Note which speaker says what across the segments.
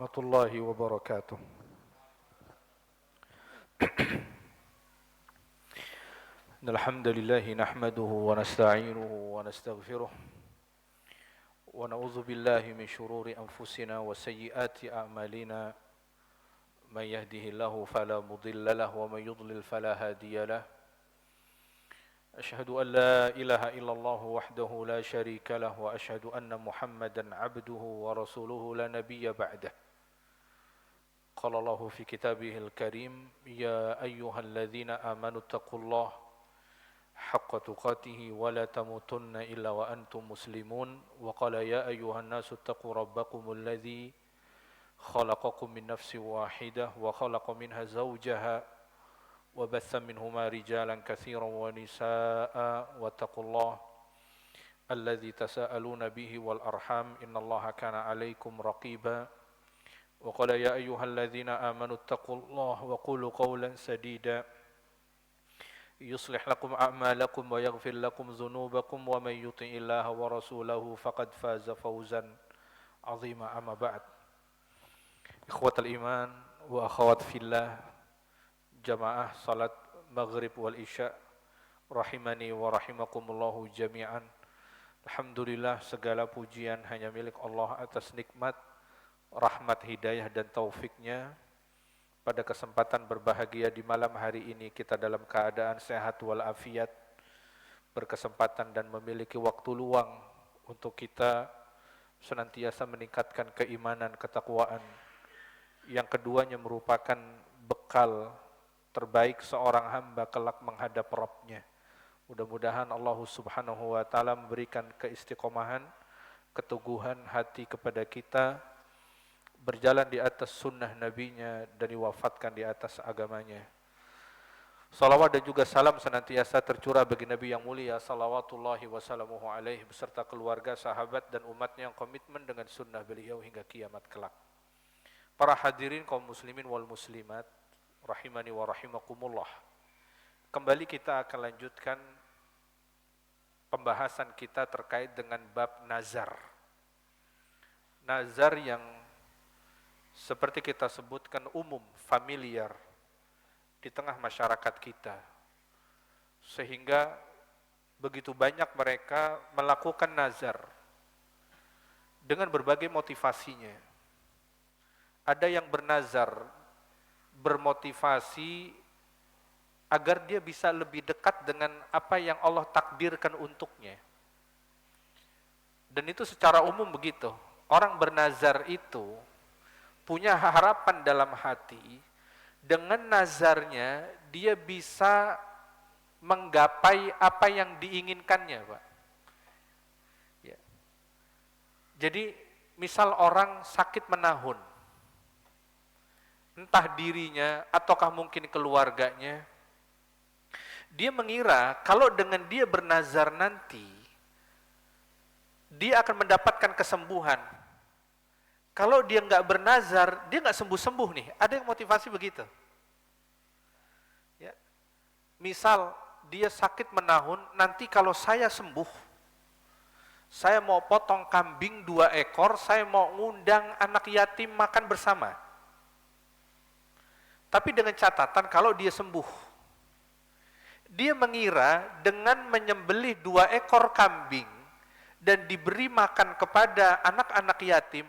Speaker 1: Warahmatullahi wabarakatuh. Alhamdulillah nahmaduhu wa nasta'inuhu wa nastaghfiruh wa na'udzu billahi min shururi anfusina wa sayyiati a'malina man yahdihillahu fala mudilla lahu wa man yudlil fala hadiya lahu. Ashhadu an la ilaha illallah wahdahu la syarika lahu wa ashhadu anna Muhammadan 'abduhu wa rasuluhu la nabiyya ba'dahu. قال الله في كتابه الكريم يا أيها الذين آمنوا اتقوا الله حق تقاته ولا تموتن إلا وأنتم مسلمون وقال يا أيها الناس اتقوا ربكم الذي خلقكم من نفس واحدة وخلق منها زوجها وبث منهما رجالا كثيرا ونساء واتقوا الله الذي تساءلون به والأرحام إن الله كان عليكم رقيبا وقال يا أيها الذين آمنوا اتقوا الله وقولوا قولا سديدا يصلح لكم أعمالكم ويغفر لكم ذنوبكم ومن يطع الله ورسوله فقد فاز فوزا عظيما أما بعد إخوة الإيمان وأخوات في الله جماعة صلاة مغرب والإشاء rahimani wa rahimakumullahu jami'an. Alhamdulillah, segala pujian hanya milik Allah atas nikmat, rahmat, hidayah dan taufiknya. Pada kesempatan berbahagia di malam hari ini kita dalam keadaan sehat walafiat, berkesempatan dan memiliki waktu luang untuk kita senantiasa meningkatkan keimanan, ketakwaan. Yang keduanya merupakan bekal terbaik seorang hamba kelak menghadap Rabb-Nya. Mudah-mudahan Allah Subhanahu wa taala memberikan keistiqomahan, keteguhan hati kepada kita, berjalan di atas sunnah nabinya dan diwafatkan di atas agamanya. Salawat dan juga salam senantiasa tercurah bagi Nabi yang mulia salawatullahi wassalamuhu alaihi beserta keluarga, sahabat dan umatnya yang komitmen dengan sunnah beliau hingga kiamat kelak. Para hadirin kaum muslimin wal muslimat rahimani wa rahimakumullah. Kembali kita akan lanjutkan pembahasan kita terkait dengan bab nazar. Nazar yang seperti kita sebutkan umum, familiar di tengah masyarakat kita. Sehingga begitu banyak mereka melakukan nazar dengan berbagai motivasinya. Ada yang bernazar bermotivasi agar dia bisa lebih dekat dengan apa yang Allah takdirkan untuknya. Dan itu secara umum begitu. Orang bernazar itu punya harapan dalam hati, dengan nazarnya dia bisa menggapai apa yang diinginkannya, Pak. Ya. Jadi misal orang sakit menahun, entah dirinya ataukah mungkin keluarganya, dia mengira kalau dengan dia bernazar nanti, dia akan mendapatkan kesembuhan. Kalau dia nggak bernazar, dia nggak sembuh-sembuh nih. Ada yang motivasi begitu. Ya. Misal dia sakit menahun, nanti kalau saya sembuh, saya mau potong kambing 2 ekor, saya mau ngundang anak yatim makan bersama. Tapi dengan catatan kalau dia sembuh, dia mengira dengan menyembelih 2 ekor kambing dan diberi makan kepada anak-anak yatim,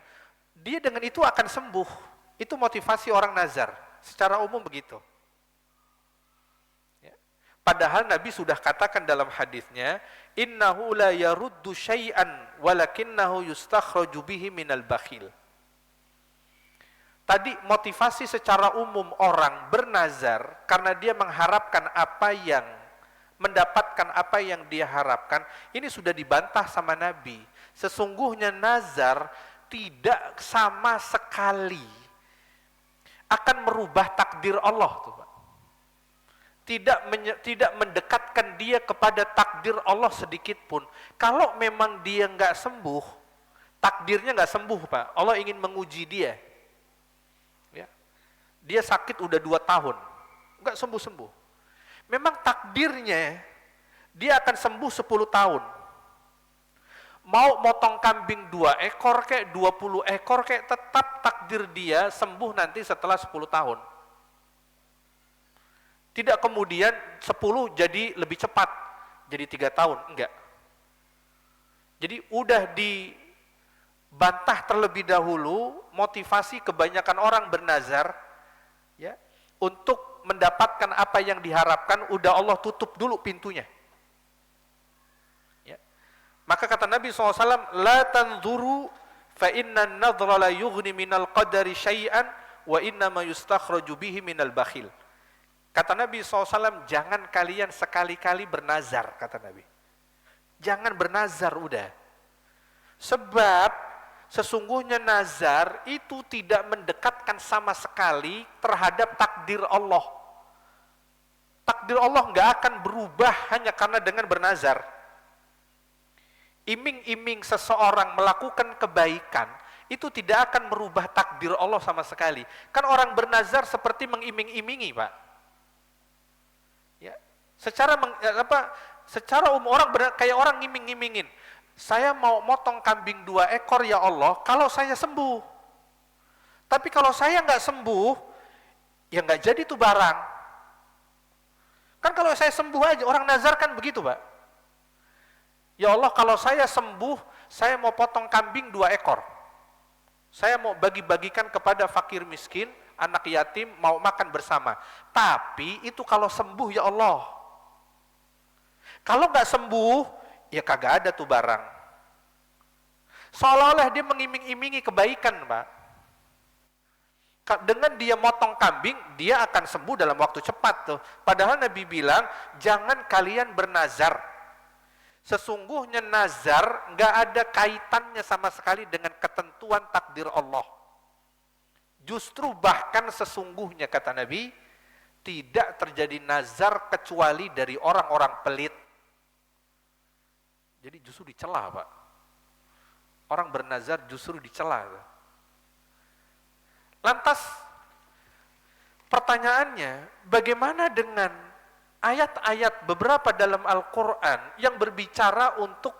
Speaker 1: dia dengan itu akan sembuh. Itu motivasi orang nazar. Secara umum begitu. Ya. Padahal Nabi sudah katakan dalam hadisnya, innahu la yaruddu syai'an walakinnahu yustakhraju bihi minal bakhil. Tadi motivasi secara umum orang bernazar karena dia mengharapkan mendapatkan apa yang dia harapkan. Ini sudah dibantah sama Nabi. Sesungguhnya nazar tidak sama sekali akan merubah takdir Allah tuh, Pak. Tidak mendekatkan dia kepada takdir Allah sedikit pun. Kalau memang dia nggak sembuh, takdirnya nggak sembuh, Pak. Allah ingin menguji dia. Ya. Dia sakit udah 2 tahun, nggak sembuh-sembuh. Memang takdirnya dia akan sembuh 10 tahun. Mau motong kambing 2 ekor kayak 20 ekor kayak tetap takdir dia sembuh nanti setelah 10 tahun. Tidak kemudian 10 jadi lebih cepat, jadi 3 tahun, enggak. Jadi udah dibantah terlebih dahulu, motivasi kebanyakan orang bernazar ya untuk mendapatkan apa yang diharapkan, udah Allah tutup dulu pintunya. Ya. Maka kata Nabi SAW, la tanzuru fa inna an-nadhra la yughni minal qadari syai'an wa inna ma yustakhraju bihi minal bakhil. Kata Nabi SAW, jangan kalian sekali-kali bernazar, kata Nabi. Jangan bernazar udah. Sebab sesungguhnya nazar itu tidak mendekatkan sama sekali terhadap takdir Allah. Takdir Allah nggak akan berubah hanya karena dengan bernazar. Iming-iming seseorang melakukan kebaikan, itu tidak akan merubah takdir Allah sama sekali. Kan orang bernazar seperti mengiming-imingi, Pak. Ya, secara umum kayak orang ngiming-ngimingin. Saya mau motong kambing 2 ekor ya Allah, kalau saya sembuh. Tapi kalau saya nggak sembuh, ya nggak jadi tuh barang. Kan kalau saya sembuh aja, orang nazar kan begitu, Pak. Ya Allah, kalau saya sembuh, saya mau potong kambing 2 ekor. Saya mau bagi-bagikan kepada fakir miskin, anak yatim, mau makan bersama. Tapi itu kalau sembuh ya Allah. Kalau nggak sembuh, ya kagak ada tuh barang. Seolah-olah dia mengiming-imingi kebaikan, Pak. Dengan dia motong kambing, dia akan sembuh dalam waktu cepat tuh. Padahal Nabi bilang, jangan kalian bernazar. Sesungguhnya nazar nggak ada kaitannya sama sekali dengan ketentuan takdir Allah. Justru bahkan sesungguhnya kata Nabi, tidak terjadi nazar kecuali dari orang-orang pelit. Jadi justru dicela, Pak. Orang bernazar justru dicela. Lantas pertanyaannya, bagaimana dengan ayat-ayat beberapa dalam Al-Quran yang berbicara untuk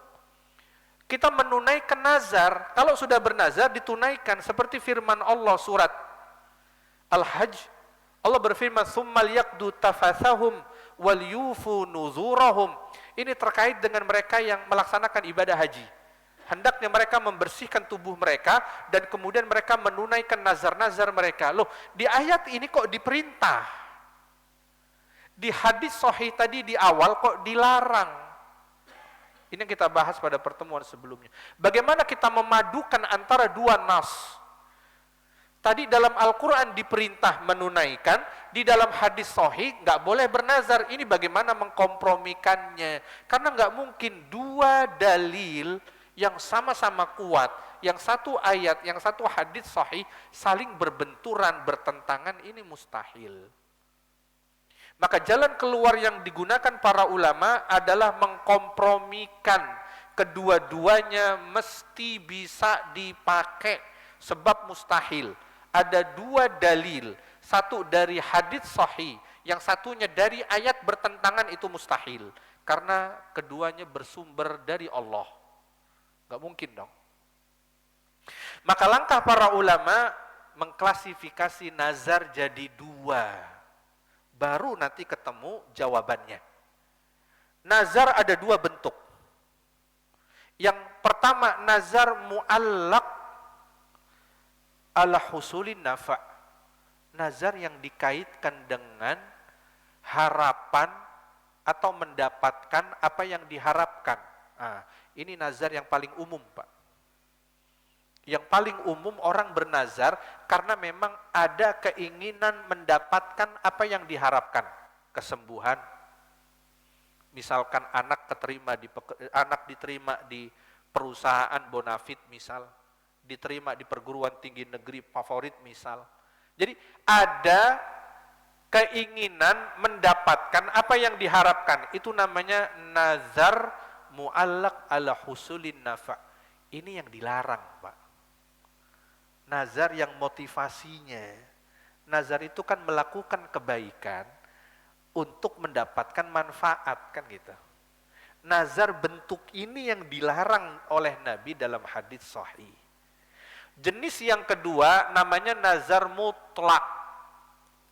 Speaker 1: kita menunaikan nazar? Kalau sudah bernazar ditunaikan, seperti firman Allah surat Al-Hajj. Allah berfirman, "Tsummal yaqdu tafathahum wal yufu nuzurahum." Ini terkait dengan mereka yang melaksanakan ibadah haji. Hendaknya mereka membersihkan tubuh mereka dan kemudian mereka menunaikan nazar-nazar mereka. Loh, di ayat ini kok diperintah? Di hadis sahih tadi di awal kok dilarang? Ini yang kita bahas pada pertemuan sebelumnya. Bagaimana kita memadukan antara dua nas? Tadi dalam Al-Quran diperintah menunaikan, di dalam hadis sahih nggak boleh bernazar. Ini bagaimana mengkompromikannya? Karena nggak mungkin dua dalil yang sama-sama kuat, yang satu ayat, yang satu hadis sahih, saling berbenturan, bertentangan, ini mustahil. Maka jalan keluar yang digunakan para ulama adalah mengkompromikan. Kedua-duanya mesti bisa dipakai, sebab mustahil. Ada dua dalil, satu dari hadits sahih, yang satunya dari ayat bertentangan, itu mustahil. Karena keduanya bersumber dari Allah. Gak mungkin dong. Maka langkah para ulama mengklasifikasi nazar jadi dua. Baru nanti ketemu jawabannya. Nazar ada dua bentuk. Yang pertama, nazar mu'allaq ala husulin nafa'. Nazar yang dikaitkan dengan harapan atau mendapatkan apa yang diharapkan. Nah, ini nazar yang paling umum, Pak. Yang paling umum orang bernazar karena memang ada keinginan mendapatkan apa yang diharapkan. Kesembuhan, misalkan anak diterima di perusahaan bonafit misal, diterima di perguruan tinggi negeri favorit misal. Jadi ada keinginan mendapatkan apa yang diharapkan. Itu namanya nazar mu'allaq ala husulin nafa'. Ini yang dilarang, Pak. Nazar yang motivasinya, nazar itu kan melakukan kebaikan untuk mendapatkan manfaat, kan gitu. Nazar bentuk ini yang dilarang oleh Nabi dalam hadis sahih. Jenis yang kedua namanya nazar mutlak.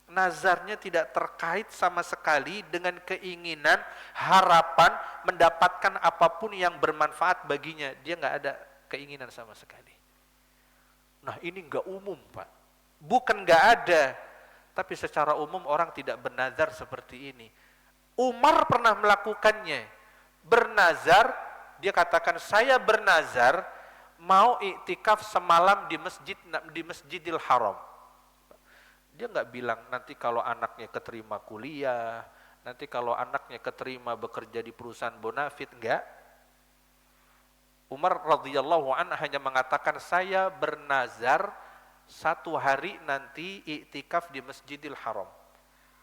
Speaker 1: Nazarnya tidak terkait sama sekali dengan keinginan, harapan mendapatkan apapun yang bermanfaat baginya. Dia nggak ada keinginan sama sekali. Nah ini nggak umum Pak. Bukan nggak ada, tapi secara umum orang tidak bernazar seperti ini. Umar pernah melakukannya. Bernazar, dia katakan saya bernazar mau iktikaf semalam di Masjidil Haram. Dia nggak bilang nanti kalau anaknya keterima kuliah, nanti kalau anaknya keterima bekerja di perusahaan bonafit, enggak. Umar radhiyallahu anhu hanya mengatakan saya bernazar satu hari nanti iktikaf di Masjidil Haram.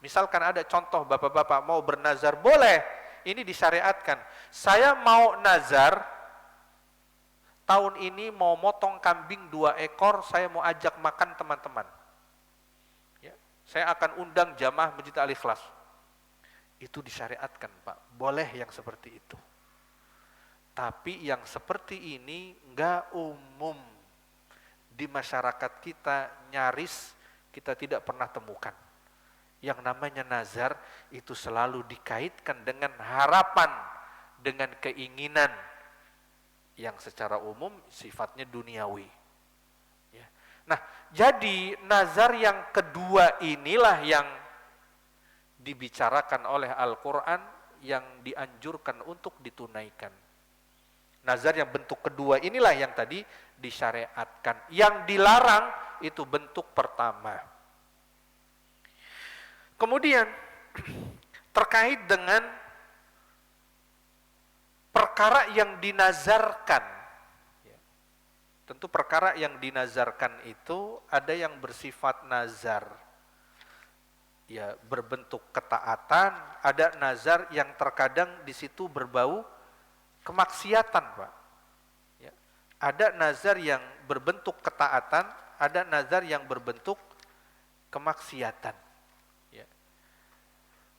Speaker 1: Misalkan ada contoh bapak-bapak mau bernazar, boleh, ini disyariatkan. Saya mau nazar, tahun ini mau motong kambing 2 ekor, saya mau ajak makan teman-teman. Ya, saya akan undang jamaah Masjid Al-Ikhlas. Itu disyariatkan Pak, boleh yang seperti itu. Tapi yang seperti ini enggak umum. Di masyarakat kita nyaris kita tidak pernah temukan. Yang namanya nazar itu selalu dikaitkan dengan harapan, dengan keinginan yang secara umum sifatnya duniawi. Ya. Nah, jadi nazar yang kedua inilah yang dibicarakan oleh Al-Quran yang dianjurkan untuk ditunaikan. Nazar yang bentuk kedua inilah yang tadi disyariatkan. Yang dilarang itu bentuk pertama. Kemudian terkait dengan perkara yang dinazarkan. Tentu perkara yang dinazarkan itu ada yang bersifat nazar. Ya, berbentuk ketaatan, ada nazar yang terkadang di situ berbau kemaksiatan, Pak. Ya. Ada nazar yang berbentuk ketaatan, ada nazar yang berbentuk kemaksiatan. Ya.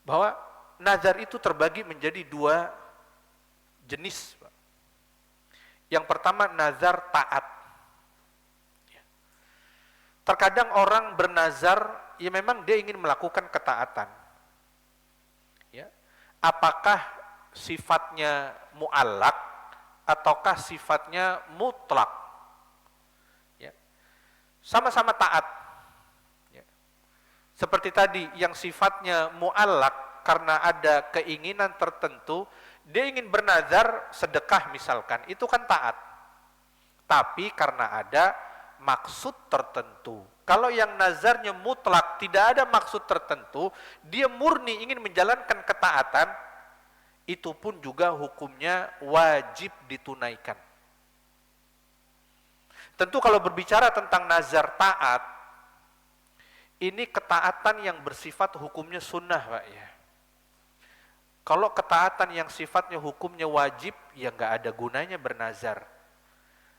Speaker 1: Bahwa nazar itu terbagi menjadi 2 jenis, Pak. Yang pertama nazar taat. Ya. Terkadang orang bernazar, ya memang dia ingin melakukan ketaatan. Ya. Apakah sifatnya mu'allak ataukah sifatnya mutlak? Ya. Sama-sama taat. Ya. Seperti tadi yang sifatnya mu'allak karena ada keinginan tertentu, dia ingin bernazar sedekah misalkan, itu kan taat. Tapi karena ada maksud tertentu. Kalau yang nazarnya mutlak tidak ada maksud tertentu, dia murni ingin menjalankan ketaatan, itu pun juga hukumnya wajib ditunaikan. Tentu kalau berbicara tentang nazar taat, ini ketaatan yang bersifat hukumnya sunnah, Pak ya. Kalau ketaatan yang sifatnya hukumnya wajib, ya nggak ada gunanya bernazar.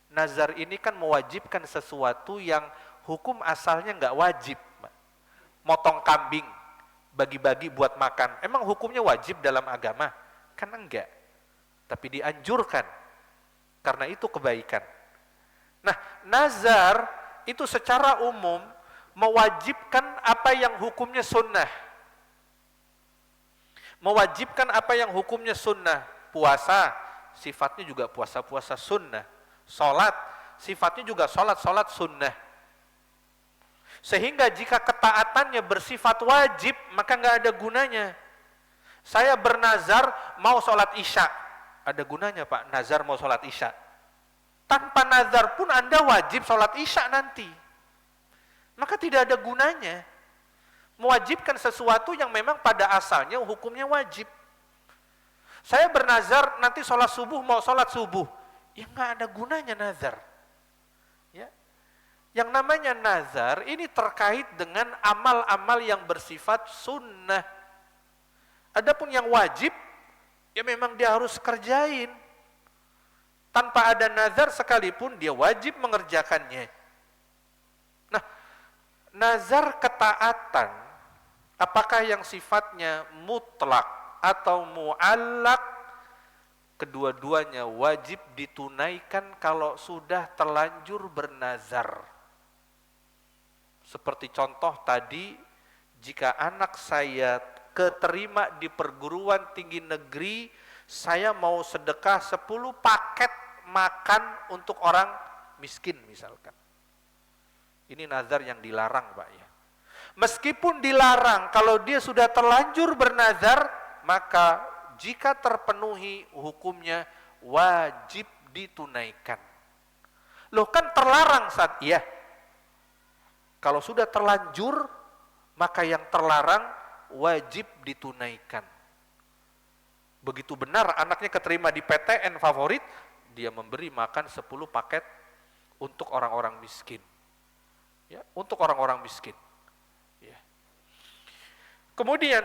Speaker 1: Nazar ini kan mewajibkan sesuatu yang hukum asalnya nggak wajib. Motong kambing, bagi-bagi buat makan, emang hukumnya wajib dalam agama? Kan enggak, tapi dianjurkan, karena itu kebaikan. Nah, nazar itu secara umum mewajibkan apa yang hukumnya sunnah. Mewajibkan apa yang hukumnya sunnah. Puasa, sifatnya juga puasa-puasa sunnah. Sholat, sifatnya juga sholat-sholat sunnah. Sehingga jika ketaatannya bersifat wajib, maka nggak ada gunanya. Saya bernazar mau sholat isya. Ada gunanya Pak, nazar mau sholat isya. Tanpa nazar pun Anda wajib sholat isya nanti. Maka tidak ada gunanya. Mewajibkan sesuatu yang memang pada asalnya hukumnya wajib. Saya bernazar nanti sholat subuh mau sholat subuh. Ya nggak ada gunanya nazar. Ya. Yang namanya nazar ini terkait dengan amal-amal yang bersifat sunnah. Adapun yang wajib, ya memang dia harus kerjain. Tanpa ada nazar sekalipun dia wajib mengerjakannya. Nah, nazar ketaatan, apakah yang sifatnya mutlak atau mu'allak, kedua-duanya wajib ditunaikan kalau sudah terlanjur bernazar. Seperti contoh tadi, jika anak saya keterima di perguruan tinggi negeri, saya mau sedekah 10 paket makan untuk orang miskin misalkan. Ini nazar yang dilarang, Pak ya. Meskipun dilarang, kalau dia sudah terlanjur bernazar, maka jika terpenuhi hukumnya wajib ditunaikan. Loh kan terlarang saat iya. Kalau sudah terlanjur, maka yang terlarang wajib ditunaikan. Begitu benar anaknya keterima di PTN favorit, dia memberi makan 10 paket untuk orang-orang miskin. Ya, untuk orang-orang miskin. Ya. Kemudian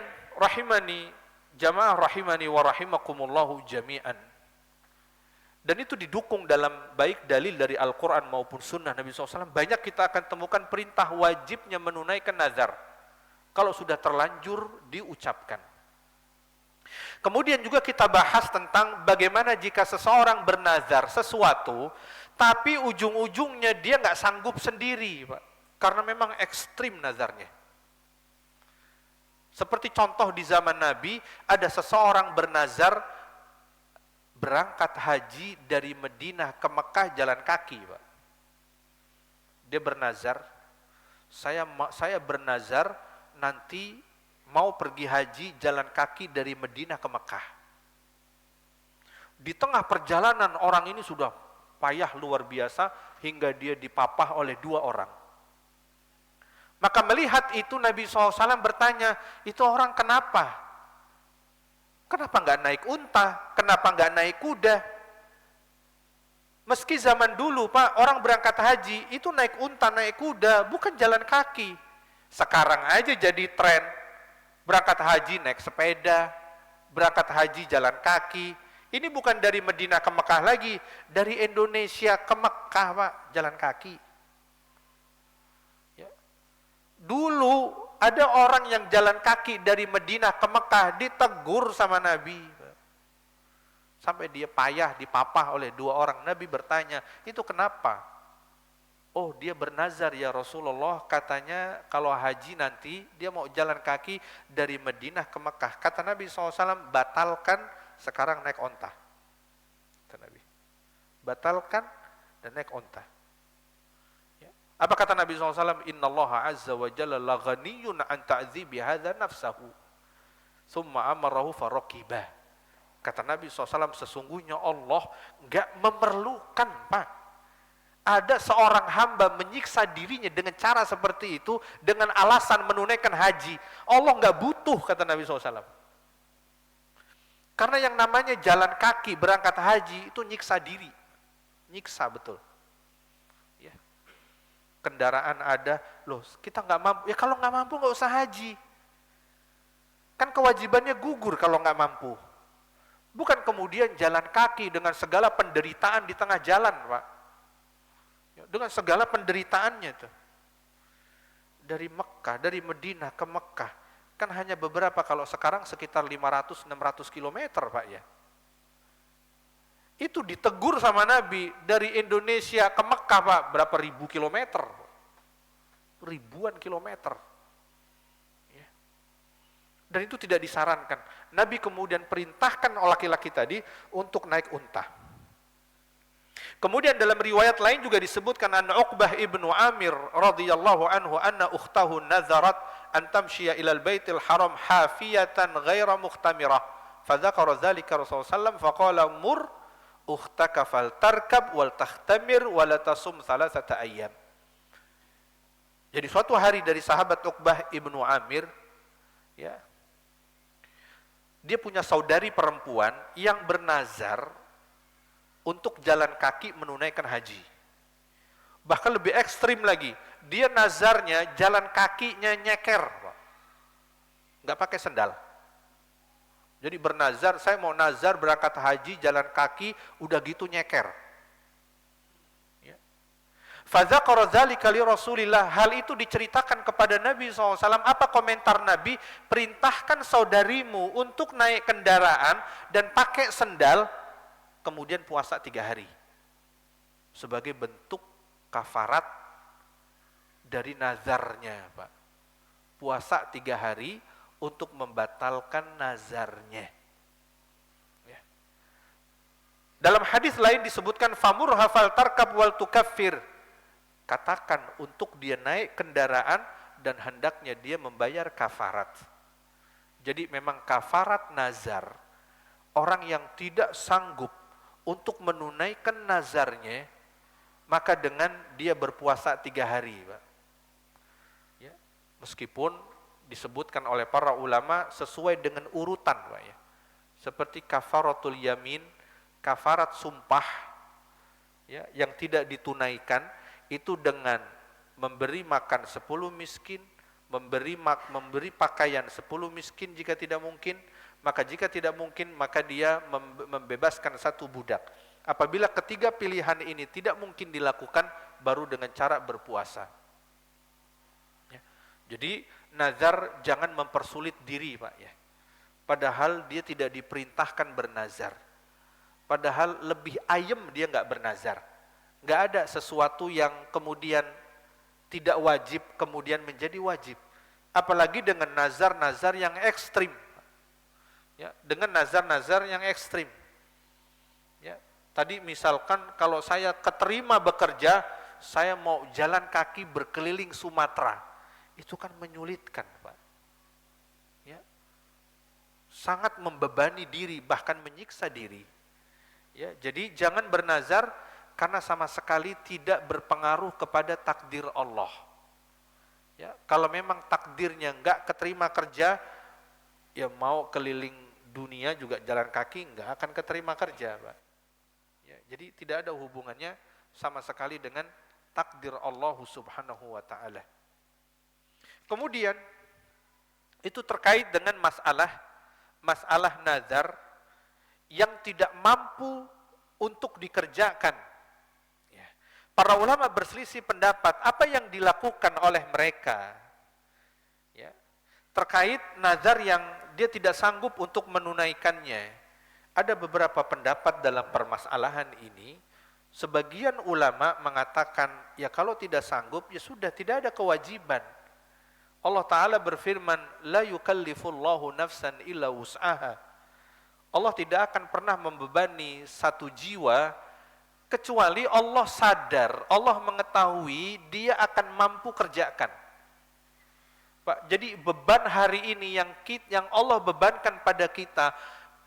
Speaker 1: jamaah rahimani wa rahimakumullahu jami'an. Dan itu didukung dalam baik dalil dari Al-Quran maupun sunnah Nabi SAW. Banyak kita akan temukan perintah wajibnya menunaikan nazar. Kalau sudah terlanjur diucapkan. Kemudian juga kita bahas tentang bagaimana jika seseorang bernazar sesuatu, tapi ujung-ujungnya dia nggak sanggup sendiri, Pak. Karena memang ekstrim nazarnya. Seperti contoh di zaman Nabi, ada seseorang bernazar berangkat haji dari Madinah ke Mekah jalan kaki, Pak. Dia bernazar, saya bernazar nanti mau pergi haji jalan kaki dari Madinah ke Mekah. Di tengah perjalanan orang ini sudah payah luar biasa hingga dia dipapah oleh 2 orang. Maka melihat itu Nabi SAW bertanya, itu orang kenapa? Kenapa nggak naik unta? Kenapa nggak naik kuda? Meski zaman dulu Pak, orang berangkat haji itu naik unta, naik kuda, bukan jalan kaki. Sekarang aja jadi tren. Berangkat haji naik sepeda, berangkat haji jalan kaki. Ini bukan dari Madinah ke Mekah lagi, dari Indonesia ke Mekah Pak, jalan kaki. Dulu ada orang yang jalan kaki dari Madinah ke Mekah ditegur sama Nabi. Sampai dia payah dipapah oleh 2 orang. Nabi bertanya, itu kenapa? Oh dia bernazar ya Rasulullah, katanya kalau haji nanti dia mau jalan kaki dari Madinah ke Mekah. Kata Nabi SAW, batalkan, sekarang naik onta. Kata Nabi, batalkan dan naik onta. Apa kata Nabi SAW? Inna Allah azza wa jalla la ghaniyun an ta'zibi hadha nafsahu. Summa amarahu farokibah. Kata Nabi SAW, sesungguhnya Allah enggak memerlukan, Pak. Ada seorang hamba menyiksa dirinya dengan cara seperti itu, dengan alasan menunaikan haji. Allah enggak butuh, kata Nabi SAW. Karena yang namanya jalan kaki berangkat haji itu nyiksa diri. Nyiksa betul. Kendaraan ada, loh kita nggak mampu, ya kalau nggak mampu nggak usah haji. Kan kewajibannya gugur kalau nggak mampu. Bukan kemudian jalan kaki dengan segala penderitaan di tengah jalan, Pak. Dengan segala penderitaannya tuh. Dari Mekah, dari Madinah ke Mekah, kan hanya beberapa, kalau sekarang sekitar 500-600 kilometer, Pak ya. Itu ditegur sama Nabi, dari Indonesia ke Mekah Pak, berapa ribu kilometer, ribuan kilometer. Ya. Dan itu tidak disarankan. Nabi kemudian perintahkan laki-laki tadi untuk naik unta. Kemudian dalam riwayat lain juga disebutkan anna Uqbah ibnu Amir radhiyallahu anhu anna ukhtahu nazarat an tamshiya ilal baitil haram hafiyatan ghaira mukhtamirah. Fadzakara dzalika Rasulullah sallallahu alaihi wasallam faqala mur ukhtaka fal tarkab wal takhtamir wal tasum thalathata ayyam. Jadi suatu hari dari sahabat Uqbah ibnu Amir, ya, dia punya saudari perempuan yang bernazar untuk jalan kaki menunaikan haji. Bahkan lebih ekstrim lagi, dia nazarnya jalan kakinya nyeker, nggak pakai sendal. Jadi bernazar, saya mau nazar berangkat haji jalan kaki, udah gitu nyeker. Ya. Fadzakara dzalika li Rasulillah, hal itu diceritakan kepada Nabi SAW. Apa komentar Nabi? Perintahkan saudarimu untuk naik kendaraan dan pakai sendal,
Speaker 2: kemudian puasa 3 hari. Sebagai bentuk kafarat dari nazarnya, Pak. Puasa 3 hari untuk membatalkan nazarnya. Ya. Dalam hadis lain disebutkan famur hafal tarkab wal tukaffir. Katakan untuk dia naik kendaraan dan hendaknya dia membayar kafarat. Jadi memang kafarat nazar, orang yang tidak sanggup untuk menunaikan nazarnya, maka dengan dia berpuasa 3 hari, Pak. Ya, meskipun disebutkan oleh para ulama sesuai dengan urutan, Pak, ya. Seperti kafaratul yamin, kafarat sumpah, ya, yang tidak ditunaikan itu dengan memberi makan 10 miskin, memberi pakaian 10 miskin jika tidak mungkin, maka jika tidak mungkin maka dia membebaskan 1 budak. Apabila ketiga pilihan ini tidak mungkin dilakukan, baru dengan cara berpuasa. Ya. Jadi nazar jangan mempersulit diri, Pak, ya. Padahal dia tidak diperintahkan bernazar. Padahal lebih ayem dia nggak bernazar. Nggak ada sesuatu yang kemudian tidak wajib kemudian menjadi wajib. Apalagi dengan nazar-nazar yang ekstrim. Ya, dengan nazar-nazar yang ekstrim. Ya, tadi misalkan kalau saya keterima bekerja, saya mau jalan kaki berkeliling Sumatera. Itu kan menyulitkan, Pak. Ya. Sangat membebani diri, bahkan menyiksa diri. Ya, jadi jangan bernazar karena sama sekali tidak berpengaruh kepada takdir Allah. Ya, kalau memang takdirnya enggak keterima kerja, ya mau keliling dunia juga jalan kaki enggak akan keterima kerja, Pak. Ya, jadi tidak ada hubungannya sama sekali dengan takdir Allah Subhanahu wa taala. Kemudian itu terkait dengan masalah nazar yang tidak mampu untuk dikerjakan. Para ulama berselisih pendapat apa yang dilakukan oleh mereka, ya, terkait nazar yang dia tidak sanggup untuk menunaikannya. Ada beberapa pendapat dalam permasalahan ini. Sebagian ulama mengatakan, ya kalau tidak sanggup, ya sudah, tidak ada kewajiban. Allah Ta'ala berfirman, la yukallifullahu nafsan illa wus'aha. Allah tidak akan pernah membebani satu jiwa kecuali Allah sadar, Allah mengetahui dia akan mampu kerjakan. Pak, jadi beban hari ini yang Allah bebankan pada kita,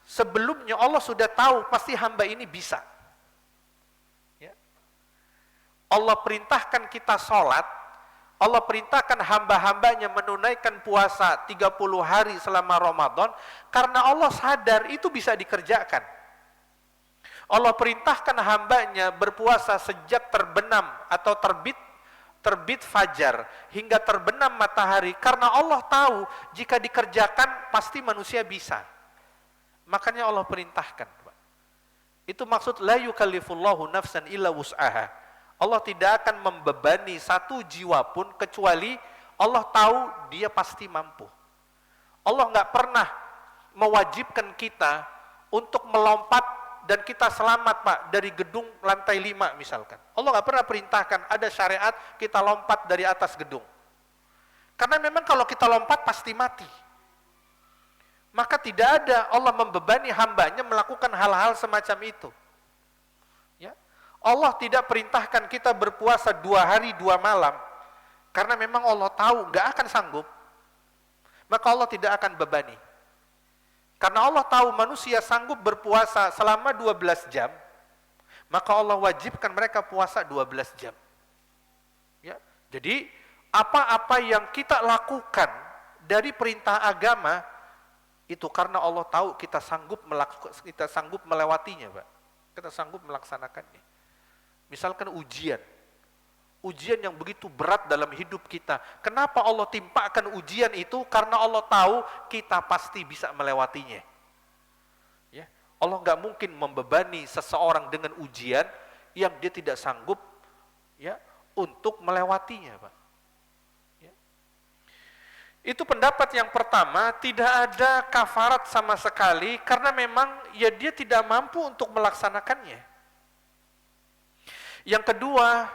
Speaker 2: sebelumnya Allah sudah tahu pasti hamba ini bisa. Ya. Allah perintahkan kita sholat, Allah perintahkan hamba-hambanya menunaikan puasa 30 hari selama Ramadan, karena Allah sadar itu bisa dikerjakan. Allah perintahkan hambanya berpuasa sejak terbenam atau terbit fajar hingga terbenam matahari, karena Allah tahu jika dikerjakan pasti manusia bisa. Makanya Allah perintahkan. Itu maksud la yukallifullahu nafsan illa wus'aha. Allah tidak akan membebani satu jiwa pun kecuali Allah tahu dia pasti mampu. Allah nggak pernah mewajibkan kita untuk melompat dan kita selamat, Pak, dari gedung lantai 5 misalkan. Allah nggak pernah perintahkan ada syariat kita lompat dari atas gedung. Karena memang kalau kita lompat pasti mati. Maka tidak ada Allah membebani hambanya melakukan hal-hal semacam itu. Ya. Allah tidak perintahkan kita berpuasa 2 hari 2 malam. Karena memang Allah tahu nggak akan sanggup. Maka Allah tidak akan bebani. Karena Allah tahu manusia sanggup berpuasa selama 12 jam, maka Allah wajibkan mereka puasa 12 jam. Ya, jadi apa-apa yang kita lakukan dari perintah agama itu karena Allah tahu kita sanggup melewatinya, Pak. Kita sanggup melaksanakannya. Misalkan ujian yang begitu berat dalam hidup kita. Kenapa Allah timpakan ujian itu? Karena Allah tahu kita pasti bisa melewatinya. Ya, Allah nggak mungkin membebani seseorang dengan ujian yang dia tidak sanggup, ya, untuk melewatinya, Pak. Ya. Itu pendapat yang pertama, tidak ada kafarat sama sekali karena memang ya dia tidak mampu untuk melaksanakannya. Yang kedua,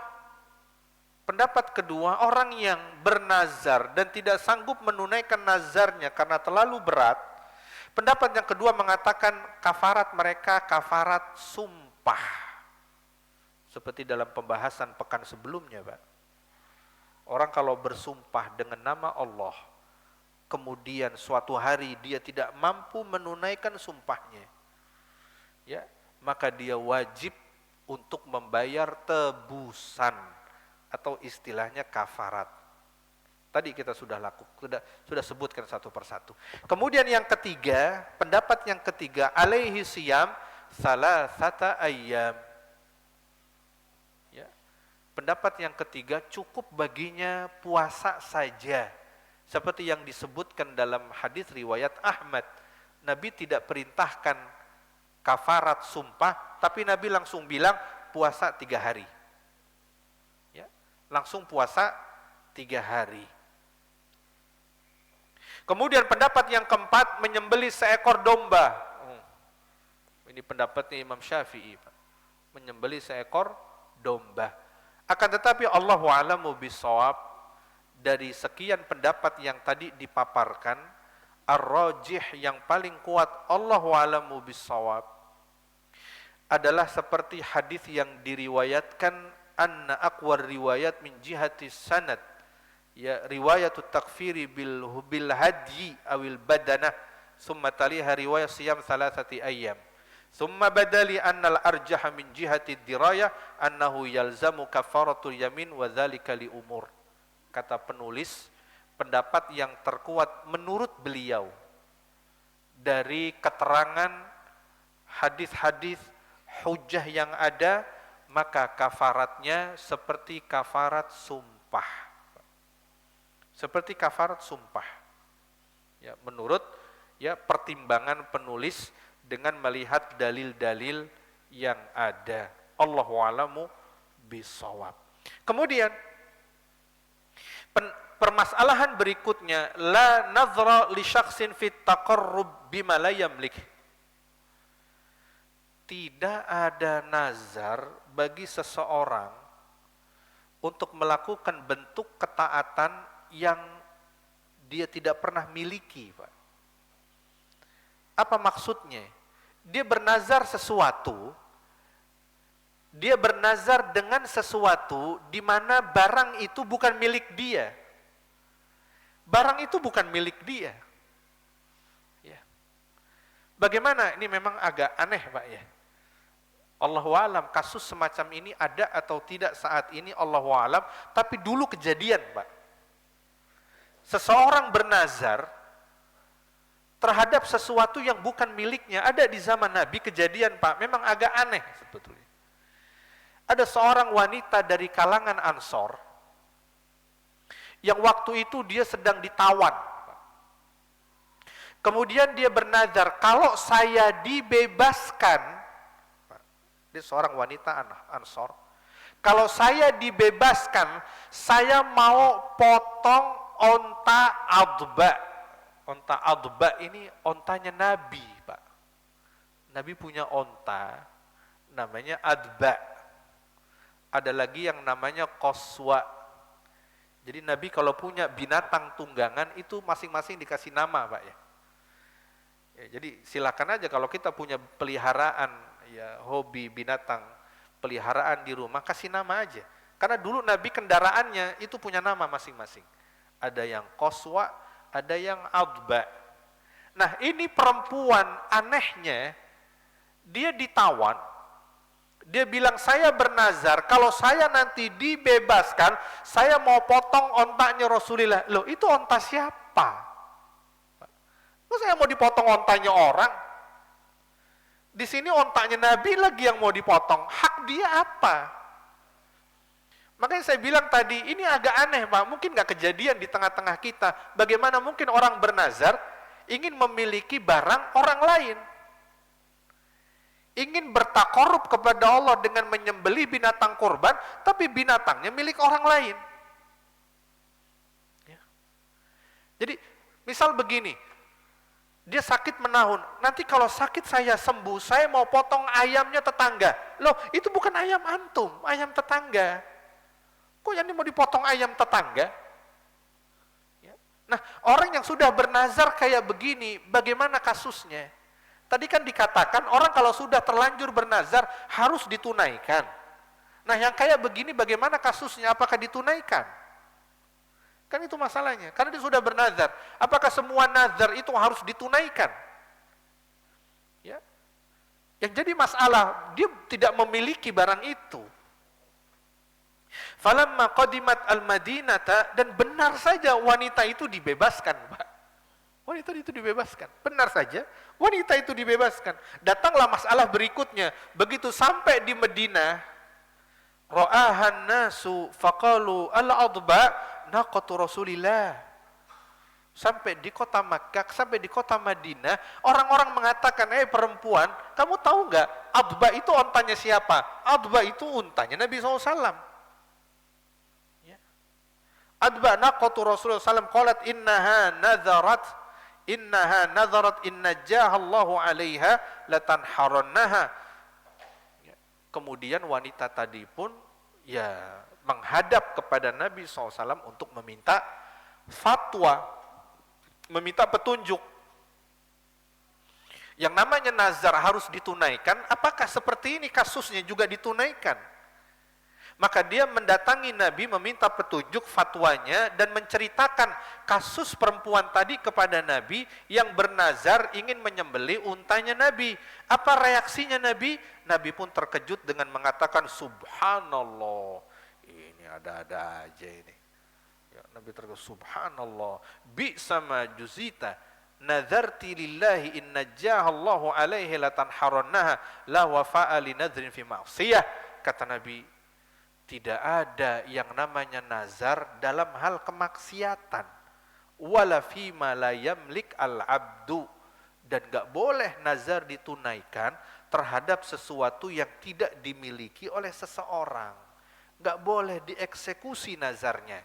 Speaker 2: pendapat kedua, orang yang bernazar dan tidak sanggup menunaikan nazarnya karena terlalu berat, pendapat yang kedua mengatakan kafarat mereka kafarat sumpah. Seperti dalam pembahasan pekan sebelumnya, Pak. Orang kalau bersumpah dengan nama Allah, kemudian suatu hari dia tidak mampu menunaikan sumpahnya, ya, maka dia wajib untuk membayar tebusan atau istilahnya kafarat. Tadi kita sudah sebutkan satu persatu. Kemudian yang ketiga, pendapat yang ketiga, alaihi siyam salasata ayyam. Ya. Pendapat yang ketiga, cukup baginya puasa saja. Seperti yang disebutkan dalam hadis riwayat Ahmad, Nabi tidak perintahkan kafarat sumpah, tapi Nabi langsung bilang puasa 3 hari. Ya, langsung puasa 3 hari. Kemudian pendapat yang keempat, menyembelih seekor domba. Ini pendapatnya Imam Syafi'i, menyembelih seekor domba. Akan tetapi Allahu a'lamu bishawab, dari sekian pendapat yang tadi dipaparkan, ar-rajih yang paling kuat Allahu a'lamu bishawab adalah seperti hadis yang diriwayatkan anna aqwar riwayat min jihati sanad, ya, riwayatut takfiri bil hadyi awil badanah summa taliha riwayat siyam salasati ayyam summa badali annal arjah min jihati dirayah annahu yalzamu kafaratul yamin wa dzalika li umur. Kata penulis, pendapat yang terkuat menurut beliau dari keterangan hadis-hadis hujjah yang ada, maka kafaratnya seperti kafarat sumpah. Seperti kafarat sumpah. Ya, menurut ya pertimbangan penulis dengan melihat dalil-dalil yang ada. Allahu a'lamu bishawab. Kemudian permasalahan berikutnya, la nazra li syakhsin fit taqarrub bima la yamlik. Tidak ada nazar bagi seseorang untuk melakukan bentuk ketaatan yang dia tidak pernah miliki, Pak. Apa maksudnya? Dia bernazar sesuatu, dia bernazar dengan sesuatu di mana barang itu bukan milik dia. Barang itu bukan milik dia. Ya. Bagaimana? Ini memang agak aneh, Pak, ya. Allahu a'lam, kasus semacam ini ada atau tidak saat ini, Allahu a'lam, tapi dulu kejadian, Pak. Seseorang bernazar terhadap sesuatu yang bukan miliknya, ada di zaman Nabi kejadian, Pak, memang agak aneh sebetulnya. Ada seorang wanita dari kalangan Ansor yang waktu itu dia sedang ditawan. Kemudian dia bernazar, kalau saya dibebaskan, dia seorang wanita Ansor, kalau saya dibebaskan, saya mau potong onta adba. Onta adba ini ontanya Nabi, Pak. Nabi punya onta, namanya adba. Ada lagi yang namanya qaswa. Jadi Nabi kalau punya binatang tunggangan itu masing-masing dikasih nama, Pak, ya. Jadi silakan aja kalau kita punya peliharaan, ya, hobi binatang, peliharaan di rumah, kasih nama aja. Karena dulu Nabi kendaraannya itu punya nama masing-masing. Ada yang qaswa, ada yang adba. Nah, ini perempuan anehnya, dia ditawan. Dia bilang, saya bernazar, kalau saya nanti dibebaskan, saya mau potong ontanya Rasulullah. Loh, itu onta siapa? Kok saya mau dipotong ontanya orang? Di sini ontanya Nabi lagi yang mau dipotong. Hak dia apa? Makanya saya bilang tadi, ini agak aneh, Pak. Mungkin nggak kejadian di tengah-tengah kita. Bagaimana mungkin orang bernazar ingin memiliki barang orang lain? Ingin bertakorup kepada Allah dengan menyembelih binatang kurban, tapi binatangnya milik orang lain. Ya. Jadi misal begini, dia sakit menahun, nanti kalau sakit saya sembuh, saya mau potong ayamnya tetangga. Loh, itu bukan ayam antum, ayam tetangga. Kok ini mau dipotong ayam tetangga? Ya. Nah, orang yang sudah bernazar kayak begini, bagaimana kasusnya? Tadi kan dikatakan orang kalau sudah terlanjur bernazar harus ditunaikan. Nah, yang kayak begini bagaimana kasusnya? Apakah ditunaikan? Kan itu masalahnya. Karena dia sudah bernazar. Apakah semua nazar itu harus ditunaikan? Ya. Yang jadi masalah, dia tidak memiliki barang itu. Falamma qadimat al-Madinata, dan benar saja wanita itu dibebaskan, Pak. Wanita itu dibebaskan. Benar saja, wanita itu dibebaskan. Datanglah masalah berikutnya. Begitu sampai di Madinah, ra'ahan nasu faqalu al-adba naqatu Rasulillah. Sampai di kota Makkah, sampai di kota Madinah, orang-orang mengatakan, perempuan, kamu tahu nggak, adba itu ontanya siapa? Adba itu untanya Nabi SAW. Ya. Adba naqatu Rasulullah SAW, qalat innaha nadharat inna jahallahu alaiha latanharannaha. Ya. Kemudian wanita tadi pun ya menghadap kepada Nabi SAW untuk meminta fatwa, meminta petunjuk. Yang namanya nazar harus ditunaikan, apakah seperti ini kasusnya juga ditunaikan? Maka dia mendatangi Nabi meminta petunjuk fatwanya dan menceritakan kasus perempuan tadi kepada Nabi yang bernazar ingin menyembelih untanya Nabi. Apa reaksinya Nabi? Nabi pun terkejut dengan mengatakan, subhanallah, ini ada-ada aja ini. Ya, Nabi terkejut, subhanallah, bi'sa ma juzita, nazarti lillahi inna jahallahu alaihi latanharannaha la wafa'a li nadrin fi ma'siyah. Kata Nabi, tidak ada yang namanya nazar dalam hal kemaksiatan. Wala fima la yamlik al-abdu. Dan gak boleh nazar ditunaikan terhadap sesuatu yang tidak dimiliki oleh seseorang. Gak boleh dieksekusi nazarnya.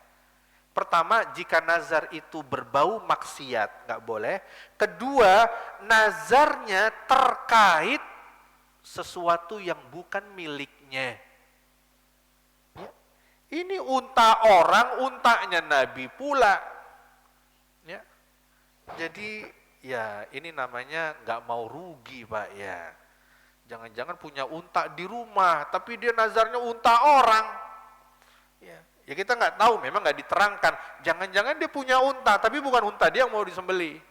Speaker 2: Pertama, jika nazar itu berbau maksiat, gak boleh. Kedua, nazarnya terkait sesuatu yang bukan miliknya. Ini unta orang, untanya Nabi pula. Ya. Jadi ya ini namanya nggak mau rugi, Pak, ya. Jangan-jangan punya unta di rumah, tapi dia nazarnya unta orang. Ya kita nggak tahu, memang nggak diterangkan. Jangan-jangan dia punya unta, tapi bukan unta dia yang mau disembelih.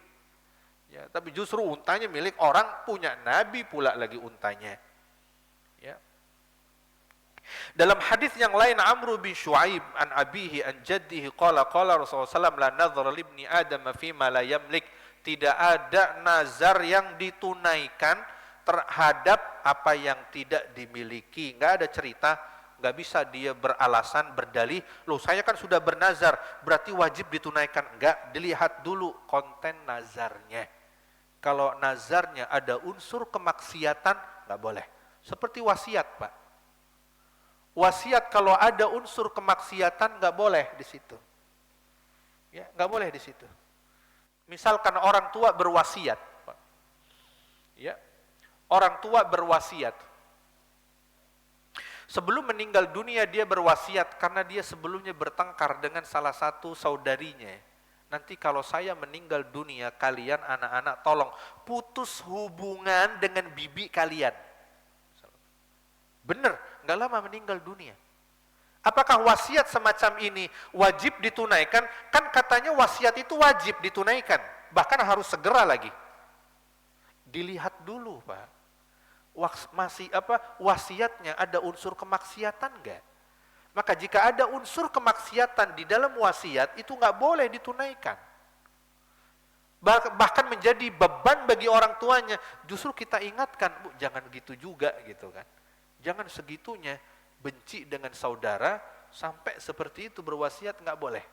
Speaker 2: Ya, tapi justru untanya milik orang, punya Nabi pula lagi untanya. Ya. Dalam hadis yang lain, Amr bin Shu'aib an abihi an jaddihi qala Rasulullah SAW, la nadhara libni Adam fima la yamlik. Tidak ada nazar yang ditunaikan terhadap apa yang tidak dimiliki. Enggak ada cerita, enggak bisa dia beralasan, berdalih, loh saya kan sudah bernazar, berarti wajib ditunaikan. Enggak, dilihat dulu konten nazarnya. Kalau nazarnya ada unsur kemaksiatan, enggak boleh. Seperti wasiat, Pak. Wasiat kalau ada unsur kemaksiatan nggak boleh di situ. Ya, nggak boleh di situ. Misalkan orang tua berwasiat, Pak. Ya, orang tua berwasiat. Sebelum meninggal dunia dia berwasiat karena dia sebelumnya bertengkar dengan salah satu saudarinya. Nanti kalau saya meninggal dunia, kalian anak-anak tolong putus hubungan dengan bibi kalian. Benar, nggak lama meninggal dunia. Apakah wasiat semacam ini wajib ditunaikan? Kan katanya wasiat itu wajib ditunaikan, bahkan harus segera lagi. Dilihat dulu, Pak. Wasiatnya ada unsur kemaksiatan nggak? Maka jika ada unsur kemaksiatan di dalam wasiat itu nggak boleh ditunaikan. Bahkan menjadi beban bagi orang tuanya. Justru kita ingatkan, Bu, jangan gitu juga gitu kan. Jangan segitunya benci dengan saudara sampai seperti itu berwasiat, nggak boleh.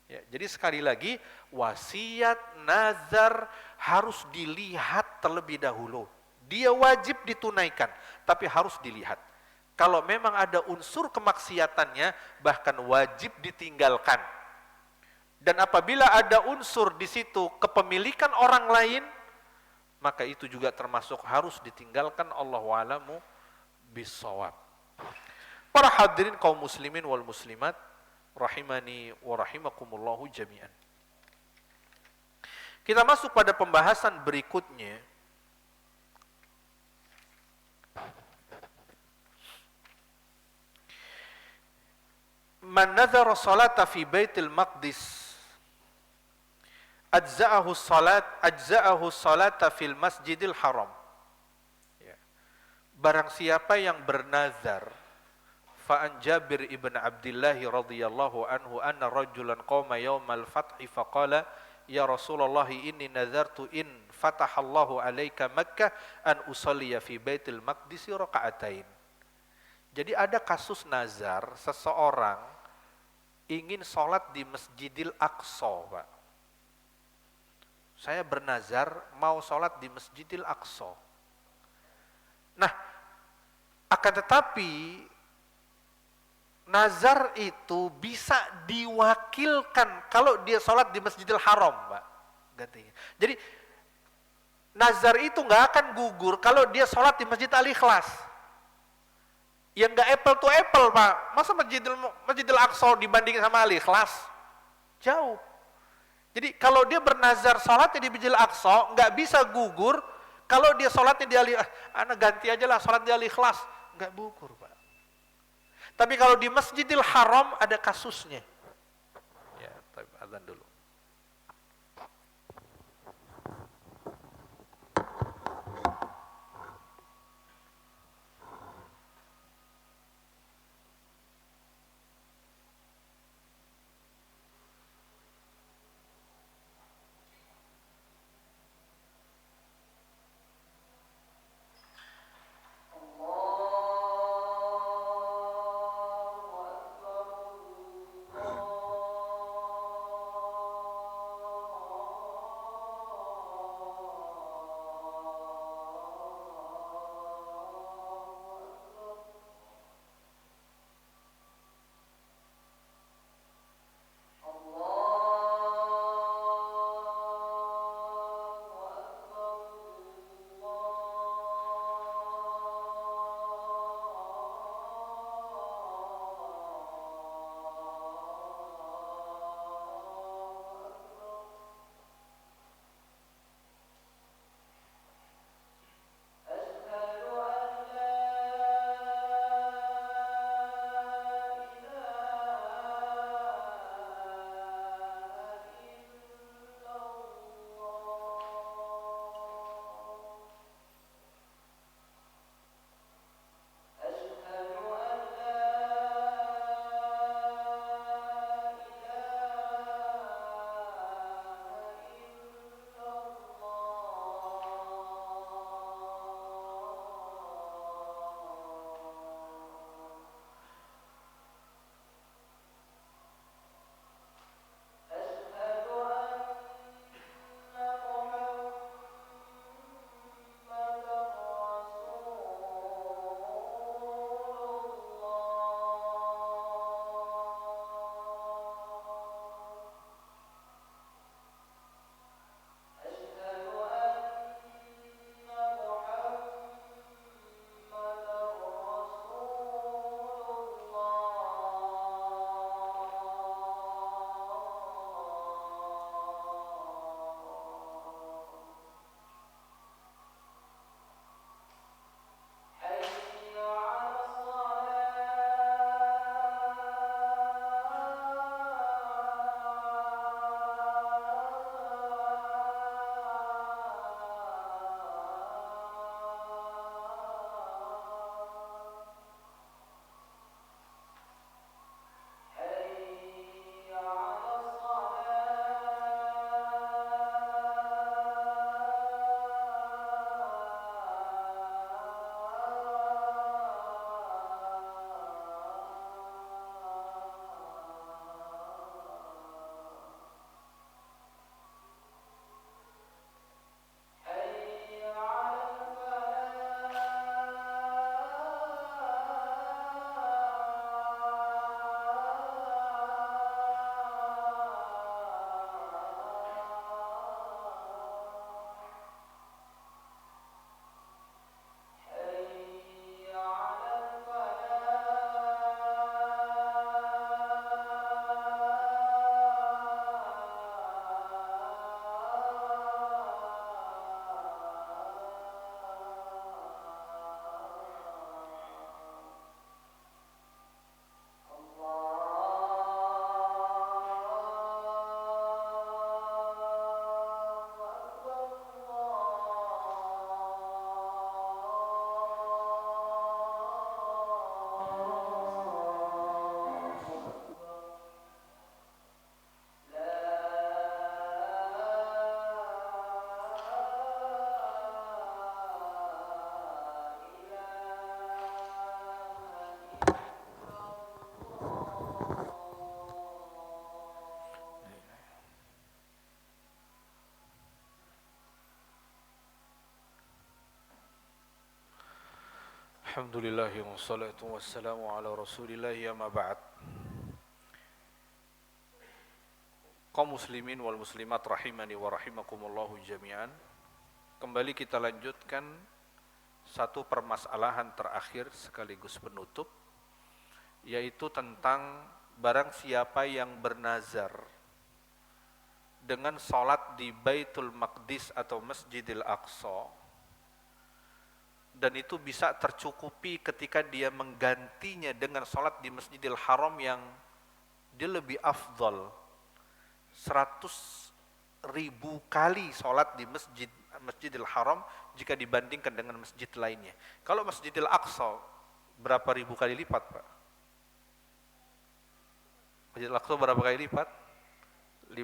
Speaker 2: Ya, jadi sekali lagi wasiat nazar harus dilihat terlebih dahulu. Dia wajib ditunaikan, tapi harus dilihat. Kalau memang ada unsur kemaksiatannya, bahkan wajib ditinggalkan. Dan apabila ada unsur di situ kepemilikan orang lain, maka itu juga termasuk harus ditinggalkan. Allahu a'lamu bissawab. Para hadirin kaum muslimin wal muslimat, rahimani wa rahimakumullahu jami'an. Kita masuk pada pembahasan berikutnya. Man nadhara salata fi Baitul Maqdis ajza'ahu salata fil Masjidil Haram. Ya. Barang siapa yang bernazar, fa'an Jabir ibn Abdullah radhiyallahu anhu anna rajulan qama yaumal fathi faqala ya Rasulullah inni nazartu in fatahallahu alaika Makkah an usalliya fi Baitul Maqdis raka'atain. Jadi ada kasus nazar, seseorang ingin sholat di Masjidil Aqsa, Pak. Saya bernazar mau sholat di Masjidil Aqsa. Nah, akan tetapi nazar itu bisa diwakilkan kalau dia sholat di Masjidil Haram, Pak. Gantinya. Jadi nazar itu nggak akan gugur kalau dia sholat di Masjid Al-Ikhlas. Yang nggak apple to apple, Pak. Masa Masjidil Aqsa dibandingin sama Al-Ikhlas? Jauh. Jadi kalau dia bernazar sholatnya di Masjidil Aqsa, nggak bisa gugur kalau dia sholatnya di Al-Ikhlas. Anak ganti aja lah sholat di Al-Ikhlas. Nggak gugur, Pak. Tapi kalau di Masjidil Haram ada kasusnya. Ya, azan dulu.
Speaker 1: Alhamdulillah wassalatu wassalamu ala Rasulillah amma ba'd. Kaum muslimin wal muslimat rahimani wa rahimakumullahu jami'an. Kembali kita lanjutkan satu permasalahan terakhir sekaligus penutup, yaitu tentang barang siapa yang bernazar dengan salat di Baitul Maqdis atau Masjidil Aqsa, dan itu bisa tercukupi ketika dia menggantinya dengan salat di Masjidil Haram yang dia lebih afdal 100.000 kali salat di Masjidil Haram jika dibandingkan dengan masjid lainnya. Kalau Masjidil Aqsa berapa ribu kali lipat, Pak? Masjidil Aqsa berapa kali lipat? 500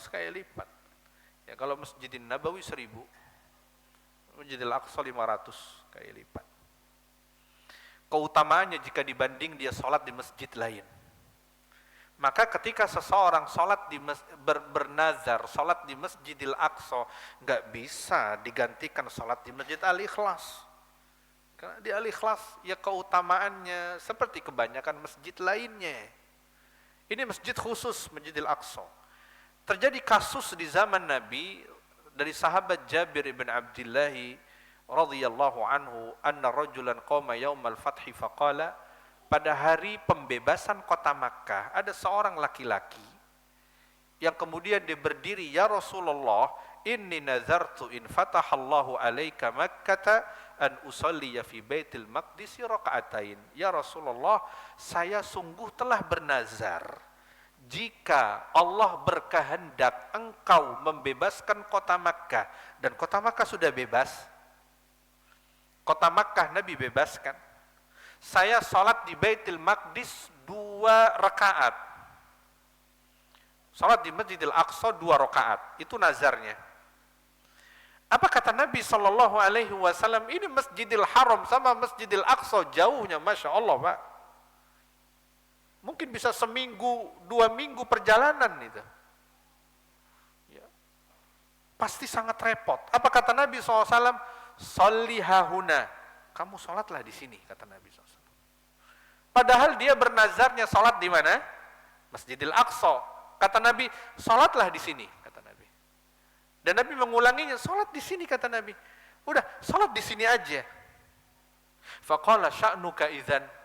Speaker 1: kali lipat. Ya, kalau Masjidin Nabawi 1000, Masjidil Aqsa 500 kali lipat. Keutamaannya jika dibanding dia sholat di masjid lain. Maka ketika seseorang sholat bernazar, sholat di Masjidil Aqsa, nggak bisa digantikan sholat di Masjid Al-Ikhlas. Karena di Al-Ikhlas ya keutamaannya seperti kebanyakan masjid lainnya. Ini masjid khusus, Masjidil Aqsa. Terjadi kasus di zaman Nabi dari sahabat Jabir bin Abdullah radhiyallahu anhu, anna rajulan qama yaumal fathi faqala, pada hari pembebasan kota Makkah ada seorang laki-laki yang kemudian dia berdiri, ya Rasulullah, inni nazartu in fatahallahu alaika Makkata an usalliya fi Baitil Maqdis raka'atain. Ya Rasulullah, saya sungguh telah bernazar, jika Allah berkehendak engkau membebaskan kota Makkah, dan kota Makkah sudah bebas, kota Makkah Nabi bebaskan, saya sholat di Baitul Maqdis 2 rakaat, sholat di Masjidil Aqsa 2 rakaat, itu nazarnya. Apa kata Nabi Sallallahu Alaihi Wasallam? Ini Masjidil Haram sama Masjidil Aqsa jauhnya, masya Allah, Pak. Mungkin bisa seminggu, 2 minggu perjalanan itu. Ya. Pasti sangat repot. Apa kata Nabi SAW? Sholli hahuna. Kamu sholatlah di sini, kata Nabi SAW. Padahal dia bernazarnya sholat di mana? Masjidil Aqsa. Kata Nabi, sholatlah di sini, kata Nabi. Dan Nabi mengulanginya, sholat di sini, kata Nabi. Udah, sholat di sini aja. Faqala sya'nuka idzan.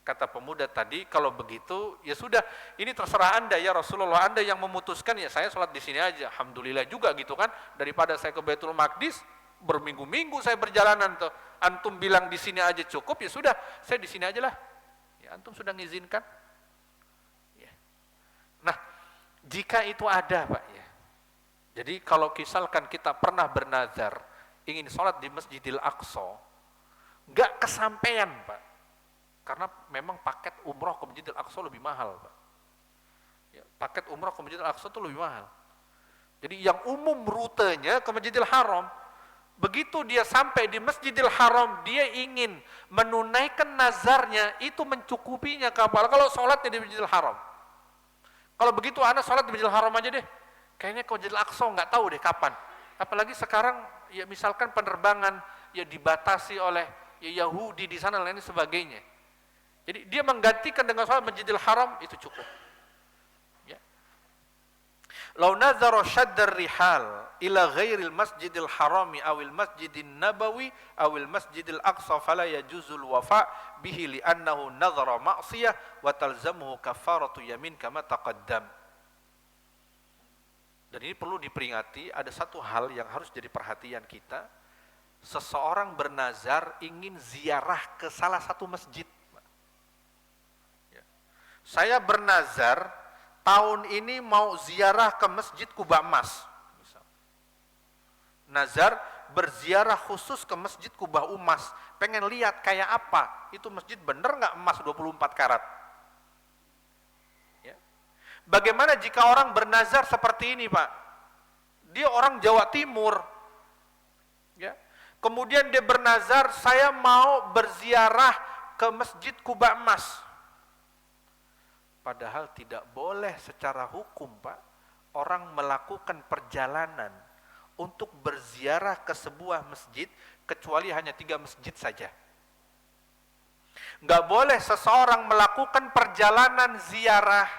Speaker 1: Kata pemuda tadi, kalau begitu, ya sudah, ini terserah Anda ya Rasulullah, Anda yang memutuskan, ya saya sholat di sini aja. Alhamdulillah juga gitu kan, daripada saya ke Baitul Maqdis, berminggu-minggu saya berjalanan tuh. Antum bilang di sini aja cukup, ya sudah, saya di sini aja lah. Ya, antum sudah mengizinkan. Ya. Nah, jika itu ada, Pak, ya. Jadi kalau misalkan kita pernah bernazar ingin sholat di Masjidil Aqsa, nggak kesampaian, Pak. Karena memang paket umroh ke Masjidil Aqsa lebih mahal, Pak. Ya, paket umroh ke Masjidil Aqsa itu lebih mahal. Jadi yang umum rutenya ke Masjidil Haram. Begitu dia sampai di Masjidil Haram, dia ingin menunaikan nazarnya, itu mencukupinya kapal. Kalau sholatnya di Masjidil Haram. Kalau begitu anak sholat di Masjidil Haram aja deh. Kayaknya ke Masjidil Aqsa nggak tahu deh kapan. Apalagi sekarang ya misalkan penerbangan ya dibatasi oleh ya Yahudi di sana dan lain sebagainya. Jadi dia menggantikan dengan sholat Masjidil Haram itu cukup. Ya. Lau nazara syaddar rihal ila ghairil Masjidil Harami awil Masjidin Nabawi awil Masjidil Aqsa fala yajuzul wafa bihi li'annahu nazara ma'siyah wa talzamuhu kafaratu yamin kama taqaddam. Dan ini perlu diperingati, ada satu hal yang harus jadi perhatian kita. Seseorang bernazar ingin ziarah ke salah satu masjid. Saya bernazar tahun ini mau ziarah ke Masjid Kuba Emas. Nazar berziarah khusus ke Masjid Kuba Emas. Pengen lihat kayak apa. Itu masjid bener nggak emas 24 karat? Ya. Bagaimana jika orang bernazar seperti ini, Pak? Dia orang Jawa Timur. Ya. Kemudian dia bernazar, saya mau berziarah ke Masjid Kuba Emas. Padahal tidak boleh secara hukum, Pak, orang melakukan perjalanan untuk berziarah ke sebuah masjid
Speaker 2: kecuali hanya 3 masjid saja. Nggak boleh seseorang melakukan perjalanan ziarah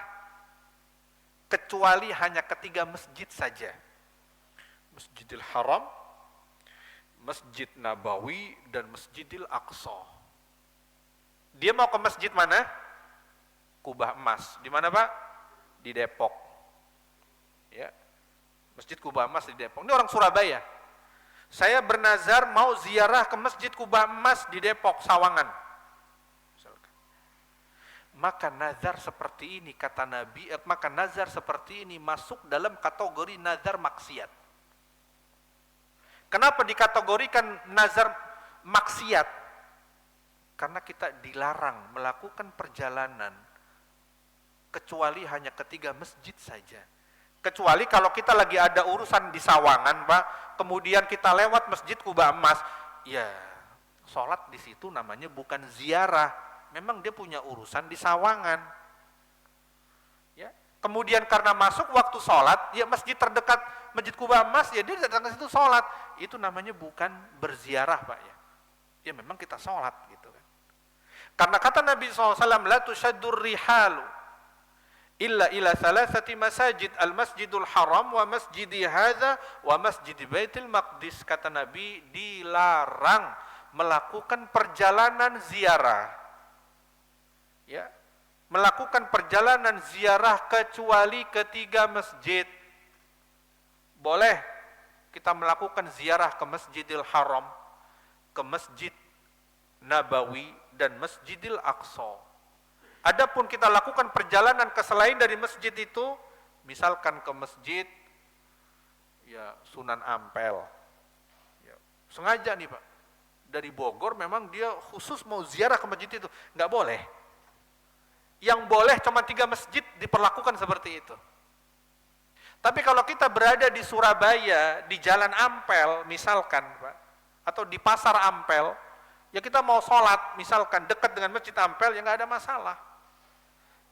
Speaker 2: kecuali hanya ke 3 masjid saja. Masjidil Haram, Masjid Nabawi, dan Masjidil Aqsa. Dia mau ke masjid mana? Kubah Emas. Di mana, Pak? Di Depok. Ya. Masjid Kubah Emas di Depok. Ini orang Surabaya. Saya bernazar mau ziarah ke Masjid Kubah Emas di Depok, Sawangan. Misalkan. Maka nazar seperti ini, kata Nabi, maka nazar seperti ini masuk dalam kategori nazar maksiat. Kenapa dikategorikan nazar maksiat? Karena kita dilarang melakukan perjalanan kecuali hanya ke 3 masjid saja. Kecuali kalau kita lagi ada urusan di Sawangan, Pak, kemudian kita lewat Masjid Kubah Emas, ya sholat di situ namanya bukan ziarah, memang dia punya urusan di Sawangan. Ya, kemudian karena masuk waktu sholat, ya masjid terdekat Masjid Kubah Emas, ya dia datang ke situ sholat, itu namanya bukan berziarah, Pak ya. Ya memang kita sholat gitu kan. Karena kata Nabi SAW, la tushaddur rihalu illa ila thalathati masajid, al-masjidul haram wa masjidi hadha wa masjidi baitil maqdis. Kata Nabi, dilarang melakukan perjalanan ziarah, ya, melakukan perjalanan ziarah kecuali ke 3 masjid. Boleh kita melakukan ziarah ke Masjidil Haram, ke Masjid Nabawi, dan Masjidil Aqsa. Adapun kita lakukan perjalanan ke selain dari masjid itu, misalkan ke masjid ya Sunan Ampel, ya, sengaja nih Pak, dari Bogor memang dia khusus mau ziarah ke masjid itu, nggak boleh. Yang boleh cuma 3 masjid diperlakukan seperti itu. Tapi kalau kita berada di Surabaya, di Jalan Ampel misalkan Pak, atau di Pasar Ampel, ya kita mau sholat misalkan dekat dengan Masjid Ampel, ya nggak ada masalah.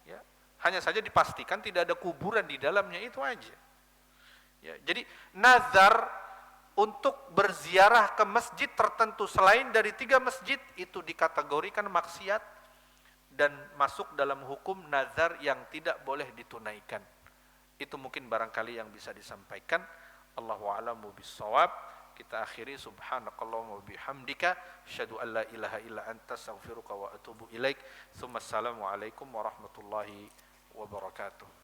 Speaker 2: Ya, hanya saja dipastikan tidak ada kuburan di dalamnya, itu aja. Ya, jadi nazar untuk berziarah ke masjid tertentu selain dari 3 masjid itu dikategorikan maksiat dan masuk dalam hukum nazar yang tidak boleh ditunaikan. Itu mungkin barangkali yang bisa disampaikan. Allahu a'lamu bissawab. Kita akhiri, subhanakallahumma wa bihamdika asyhadu an la ilaha illa anta astaghfiruka wa atubu ilaik. Assalamualaikum warahmatullahi wabarakatuh.